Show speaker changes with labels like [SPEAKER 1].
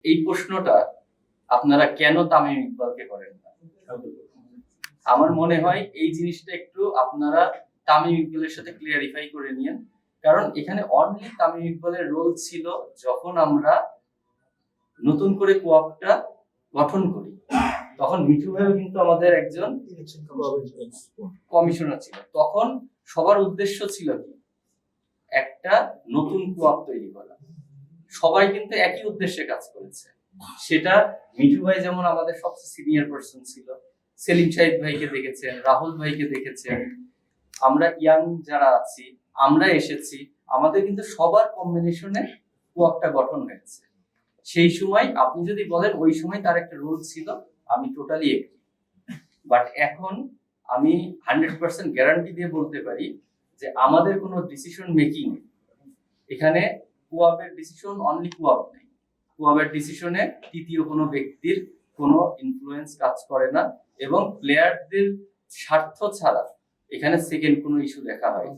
[SPEAKER 1] এই প্রশ্নটা আপনারা কেন তামিম ইকবালকে করেন না? আমার মনে হয় এই জিনিসটা একটু আপনারা তামিম ইকবালের সাথে ক্লিয়ারিফাই করে নিয়েন, কারণ এখানে অনলি তামিম ইকবালের রোল ছিল যখন আমরা নতুন করে কোঅপটা গঠন করি, তখন মিঠু ভাইও কিন্তু আমাদের একজন কমিশনার ছিল। তখন সবার উদ্দেশ্য ছিল কি, একটা নতুন কোঅপ তৈরি করা। সবাই কিন্তু একই উদ্দেশ্যে কাজ করেছে। সেটা মিঠু ভাই যেমন আমাদের সবচেয়ে সিনিয়র পারসন ছিল, সেলিম সাহিদ ভাইকে দেখেছেন, রাহুল ভাইকে দেখেছেন, আমরা ইয়াং যারা আছি আমরা এসেছি, আমাদের কিন্তু সবার কম্বিনেশনে কোঅপটা গঠন হয়েছে। সেই সময় আপনি যদি বলেন ওই সময় তার একটা রোল ছিল, আমি টোটালি এগ্রি। বাট এখন আমি 100% গ্যারান্টি দিয়ে বলতে পারি যে আমাদের কোনো ডিসিশন মেকিং এখানে কোঅপের ডিসিশন অনলি কোঅপ নেই, কোঅপের ডিসিশনে তৃতীয় কোনো ব্যক্তির কোনো ইনফ্লুয়েন্স কাজ করে না, এবং প্লেয়ারদের স্বার্থ ছাড়া এখানে সেকেন্ড কোনো ইস্যু দেখা হয়।